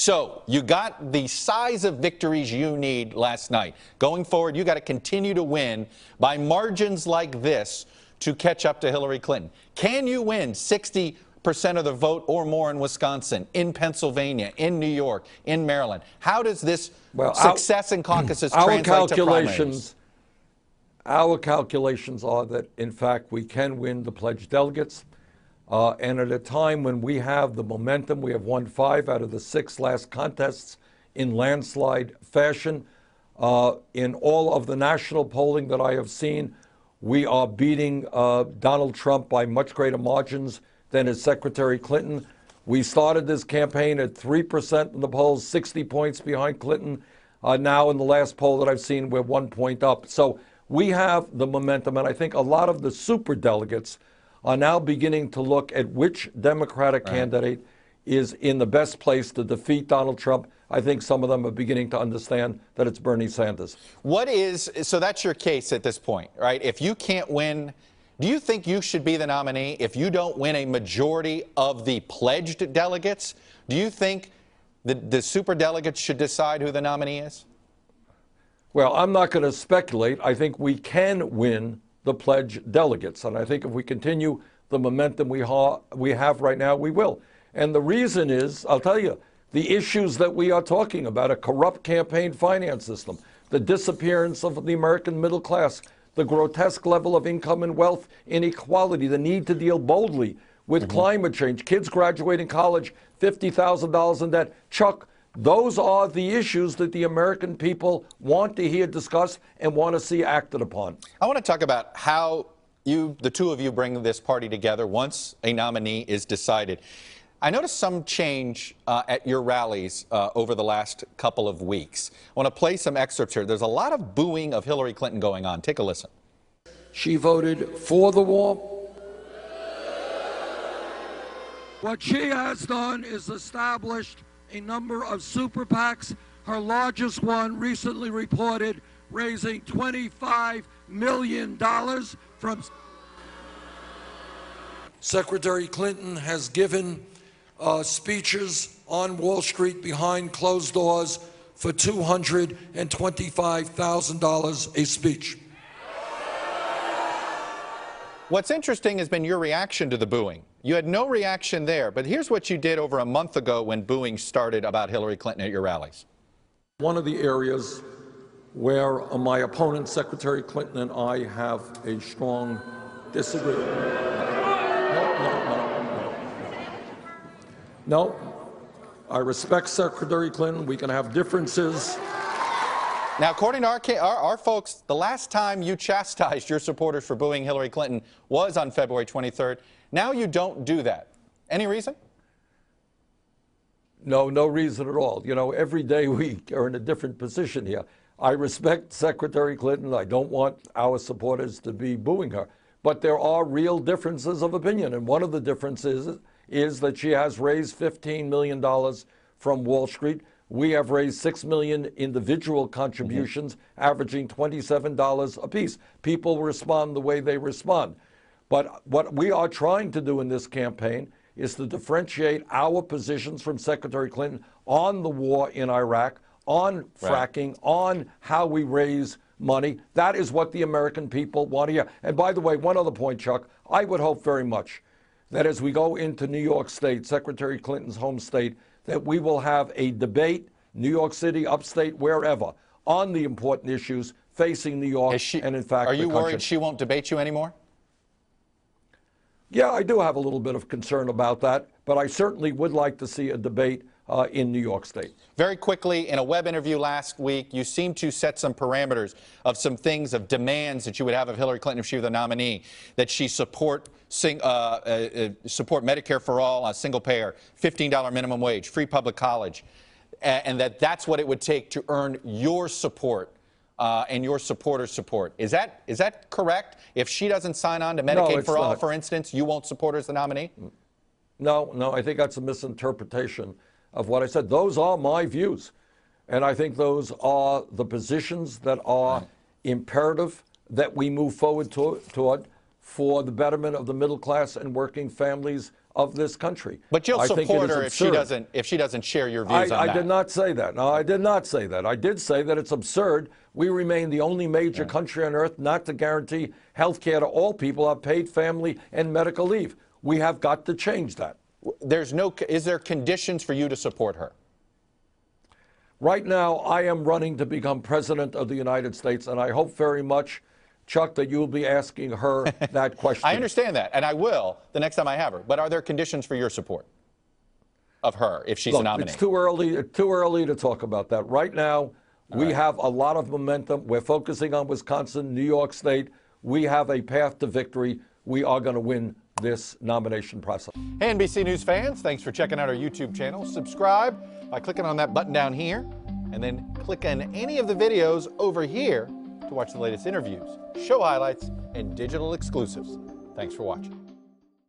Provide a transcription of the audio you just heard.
So you got the size of victories you need last night. Going forward, you got to continue to win by margins like this to catch up to Hillary Clinton. Can you win 60% of the vote or more in Wisconsin, in Pennsylvania, in New York, in Maryland? How does this success in caucuses translate to primaries? Our calculations are that, in fact, we can win the pledged delegates. And at a time when we have the momentum, we have won 5 out of the 6 last contests in landslide fashion. In all of the national polling that I have seen, we are beating Donald Trump by much greater margins than his Secretary Clinton. We started this campaign at 3% in the polls, 60 points behind Clinton. Now in the last poll that I've seen, we're 1 point up. So we have the momentum, and I think a lot of the super delegates are now beginning to look at which Democratic candidate is in the best place to defeat Donald Trump. I think some of them are beginning to understand that it's Bernie Sanders. So that's your case at this point, right? If you can't win, do you think you should be the nominee if you don't win a majority of the pledged delegates? Do you think the super delegates should decide who the nominee is? Well, I'm not going to speculate. I think we can win the pledge delegates. And I think if we continue the momentum we have right now, we will. And the reason is, I'll tell you, the issues that we are talking about, a corrupt campaign finance system, the disappearance of the American middle class, the grotesque level of income and wealth inequality, the need to deal boldly with climate change, kids graduating college, $50,000 in debt. Chuck, those are the issues that the American people want to hear discussed and want to see acted upon. I want to talk about how the two of you bring this party together once a nominee is decided. I noticed some change at your rallies over the last couple of weeks. I want to play some excerpts here. There's a lot of booing of Hillary Clinton going on. Take a listen. She voted for the war. What she has done is established a number of super PACs. Her largest one recently reported raising $25 million from... Secretary Clinton has given speeches on Wall Street behind closed doors for $225,000 a speech. What's interesting has been your reaction to the booing. You had no reaction there, but here's what you did over a month ago when booing started about Hillary Clinton at your rallies. One of the areas where my opponent, Secretary Clinton, and I have a strong disagreement. No, I respect Secretary Clinton. We can have differences. Now, according to our folks, the last time you chastised your supporters for booing Hillary Clinton was on February 23rd. Now you don't do that. Any reason? No, no reason at all. You know, every day we are in a different position here. I respect Secretary Clinton. I don't want our supporters to be booing her. But there are real differences of opinion. And one of the differences is that she has raised $15 million from Wall Street. We have raised $6 million individual contributions, averaging $27 apiece. People respond the way they respond. But what we are trying to do in this campaign is to differentiate our positions from Secretary Clinton on the war in Iraq, on fracking, on how we raise money. That is what the American people want to hear. And by the way, one other point, Chuck, I would hope very much that as we go into New York State, Secretary Clinton's home state, that we will have a debate, New York City, upstate, wherever, on the important issues facing New York and, in fact, are you the country. worried she won't debate you anymore? Yeah, I do have a little bit of concern about that, but I certainly would like to see a debate in New York State. Very quickly, in a web interview last week, you seemed to set some parameters of some things, of demands that you would have of Hillary Clinton if she were the nominee, that she support Medicare for all, a single payer, $15 minimum wage, free public college, and that's what it would take to earn your support and your supporters' support. Is that correct? If she doesn't sign on to Medicaid for all, for instance, you won't support her as the nominee? No, I think that's a misinterpretation of what I said. Those are my views. And I think those are the positions that are imperative that we move forward toward for the betterment of the middle class and working families of this country. But you'll I think it support is her absurd. if she doesn't share your views on I that. did not say that. No, I did not say that. I did say that it's absurd. We remain the only major country on earth not to guarantee health care to all people on paid family and medical leave. We have got to change that. Is there conditions for you to support her? Right now, I am running to become president of the United States, and I hope very much, Chuck, that you will be asking her that question. I understand that, and I will the next time I have her. But are there conditions for your support of her if she's a nominee? It's too early to talk about that. Right now, we have a lot of momentum. We're focusing on Wisconsin, New York State. We have a path to victory. We are going to win this nomination process. Hey, NBC News fans, thanks for checking out our YouTube channel. Subscribe by clicking on that button down here, and then click on any of the videos over here to watch the latest interviews, show highlights, and digital exclusives. Thanks for watching.